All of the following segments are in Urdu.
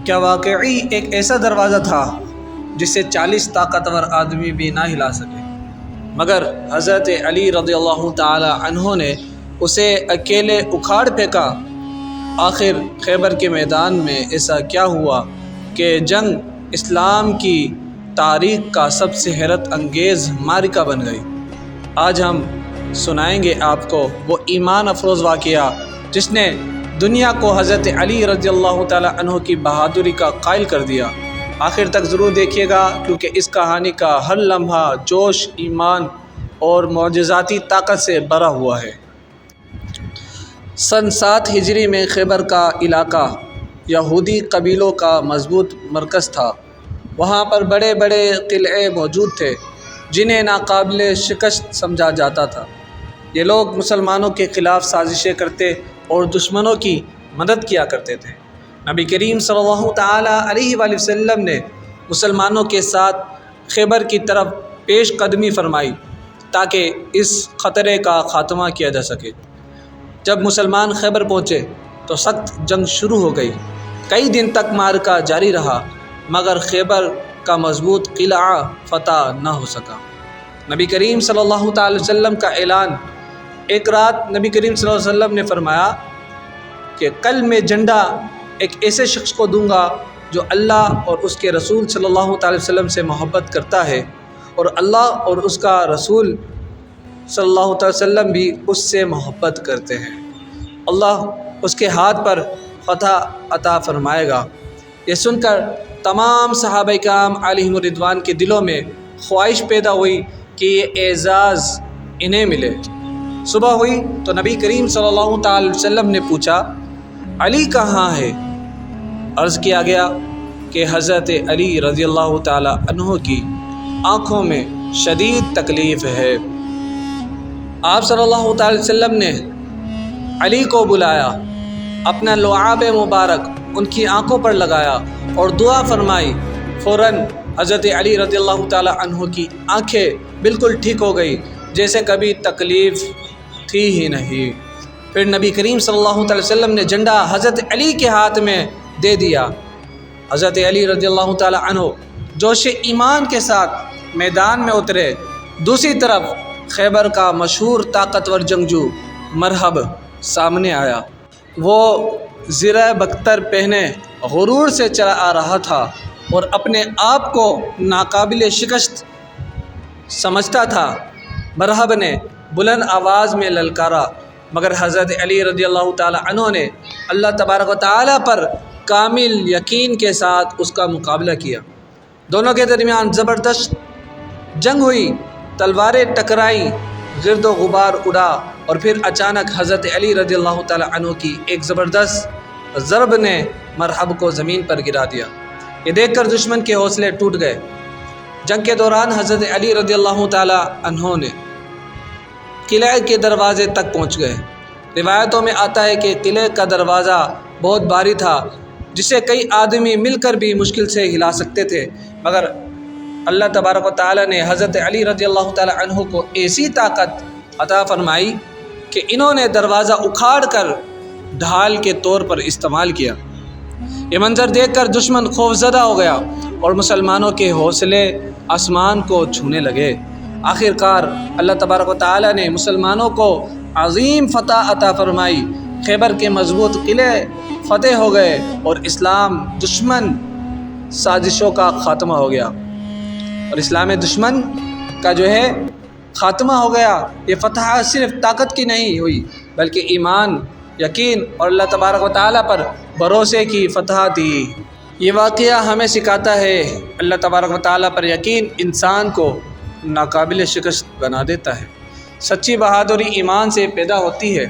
کیا واقعی ایک ایسا دروازہ تھا جسے 40 طاقتور آدمی بھی نہ ہلا سکے، مگر حضرت علی رضی اللہ تعالی عنہ نے اسے اکیلے اکھاڑ پھینکا۔ آخر خیبر کے میدان میں ایسا کیا ہوا کہ جنگ اسلام کی تاریخ کا سب سے حیرت انگیز معرکہ بن گئی؟ آج ہم سنائیں گے آپ کو وہ ایمان افروز واقعہ جس نے دنیا کو حضرت علی رضی اللہ تعالی عنہ کی بہادری کا قائل کر دیا۔ آخر تک ضرور دیکھیے گا، کیونکہ اس کہانی کا ہر لمحہ جوش، ایمان اور معجزاتی طاقت سے بھرا ہوا ہے۔ سن 7 ہجری میں خیبر کا علاقہ یہودی قبیلوں کا مضبوط مرکز تھا۔ وہاں پر بڑے بڑے قلعے موجود تھے جنہیں ناقابل شکست سمجھا جاتا تھا۔ یہ لوگ مسلمانوں کے خلاف سازشیں کرتے اور دشمنوں کی مدد کیا کرتے تھے۔ نبی کریم صلی اللہ تعالیٰ علیہ وآلہ وسلم نے مسلمانوں کے ساتھ خیبر کی طرف پیش قدمی فرمائی تاکہ اس خطرے کا خاتمہ کیا جا سکے۔ جب مسلمان خیبر پہنچے تو سخت جنگ شروع ہو گئی۔ کئی دن تک معرکہ جاری رہا، مگر خیبر کا مضبوط قلعہ فتح نہ ہو سکا۔ نبی کریم صلی اللہ تعالی وسلم کا اعلان۔ ایک رات نبی کریم صلی اللہ علیہ وسلم نے فرمایا کہ کل میں جھنڈا ایک ایسے شخص کو دوں گا جو اللہ اور اس کے رسول صلی اللہ تعالی وسلم سے محبت کرتا ہے، اور اللہ اور اس کا رسول صلی اللہ تعالی وسلم بھی اس سے محبت کرتے ہیں۔ اللہ اس کے ہاتھ پر فتح عطا فرمائے گا۔ یہ سن کر تمام صحابہ کرام علیہم الرضوان کے دلوں میں خواہش پیدا ہوئی کہ یہ اعزاز انہیں ملے۔ صبح ہوئی تو نبی کریم صلی اللہ تعالی وسلم نے پوچھا، علی کہاں ہے؟ عرض کیا گیا کہ حضرت علی رضی اللہ تعالی عنہ کی آنکھوں میں شدید تکلیف ہے۔ آپ صلی اللہ تعالی وسلم نے علی کو بلایا، اپنا لعاب مبارک ان کی آنکھوں پر لگایا اور دعا فرمائی۔ فوراً حضرت علی رضی اللہ تعالی عنہ کی آنکھیں بالکل ٹھیک ہو گئی، جیسے کبھی تکلیف تھی ہی نہیں۔ پھر نبی کریم صلی اللہ تعالی وسلم نے جھنڈا حضرت علی کے ہاتھ میں دے دیا۔ حضرت علی رضی اللہ تعالی عنہ جوش ایمان کے ساتھ میدان میں اترے۔ دوسری طرف خیبر کا مشہور طاقتور جنگجو مرحب سامنے آیا۔ وہ زرہ بختر پہنے غرور سے چلا آ رہا تھا اور اپنے آپ کو ناقابل شکست سمجھتا تھا۔ مرحب نے بلند آواز میں للکارا، مگر حضرت علی رضی اللہ تعالی عنہ نے اللہ تبارک و تعالی پر کامل یقین کے ساتھ اس کا مقابلہ کیا۔ دونوں کے درمیان زبردست جنگ ہوئی، تلواریں ٹکرائیں، گرد و غبار اڑا، اور پھر اچانک حضرت علی رضی اللہ تعالی عنہ کی ایک زبردست ضرب نے مرحب کو زمین پر گرا دیا۔ یہ دیکھ کر دشمن کے حوصلے ٹوٹ گئے۔ جنگ کے دوران حضرت علی رضی اللہ تعالی عنہ نے قلعے کے دروازے تک پہنچ گئے۔ روایتوں میں آتا ہے کہ قلعے کا دروازہ بہت بھاری تھا، جسے کئی آدمی مل کر بھی مشکل سے ہلا سکتے تھے، مگر اللہ تبارک و تعالی نے حضرت علی رضی اللہ تعالی عنہ کو ایسی طاقت عطا فرمائی کہ انہوں نے دروازہ اکھاڑ کر ڈھال کے طور پر استعمال کیا۔ یہ منظر دیکھ کر دشمن خوفزدہ ہو گیا اور مسلمانوں کے حوصلے آسمان کو چھونے لگے۔ آخر کار اللہ تبارک و تعالی نے مسلمانوں کو عظیم فتح عطا فرمائی۔ خیبر کے مضبوط قلعے فتح ہو گئے اور اسلام دشمن سازشوں کا خاتمہ ہو گیا، اور اسلام دشمن کا جو ہے خاتمہ ہو گیا۔ یہ فتح صرف طاقت کی نہیں ہوئی، بلکہ ایمان، یقین اور اللہ تبارک و تعالیٰ پر بھروسے کی فتح تھی۔ یہ واقعہ ہمیں سکھاتا ہے اللہ تبارک و تعالیٰ پر یقین انسان کو ناقابل شکست بنا دیتا ہے۔ سچی بہادری ایمان سے پیدا ہوتی ہے،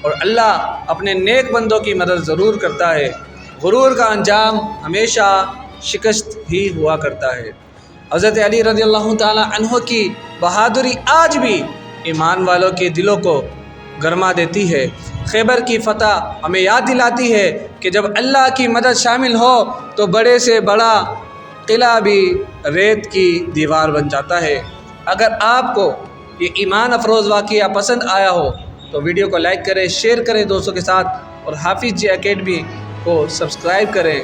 اور اللہ اپنے نیک بندوں کی مدد ضرور کرتا ہے۔ غرور کا انجام ہمیشہ شکست ہی ہوا کرتا ہے۔ حضرت علی رضی اللہ تعالی عنہ کی بہادری آج بھی ایمان والوں کے دلوں کو گرما دیتی ہے۔ خیبر کی فتح ہمیں یاد دلاتی ہے کہ جب اللہ کی مدد شامل ہو تو بڑے سے بڑا قلعہ بھی ریت کی دیوار بن جاتا ہے۔ اگر آپ کو یہ ایمان افروز واقعہ پسند آیا ہو تو ویڈیو کو لائک کریں، شیئر کریں دوستوں کے ساتھ، اور حافظ جی اکیڈمی کو سبسکرائب کریں۔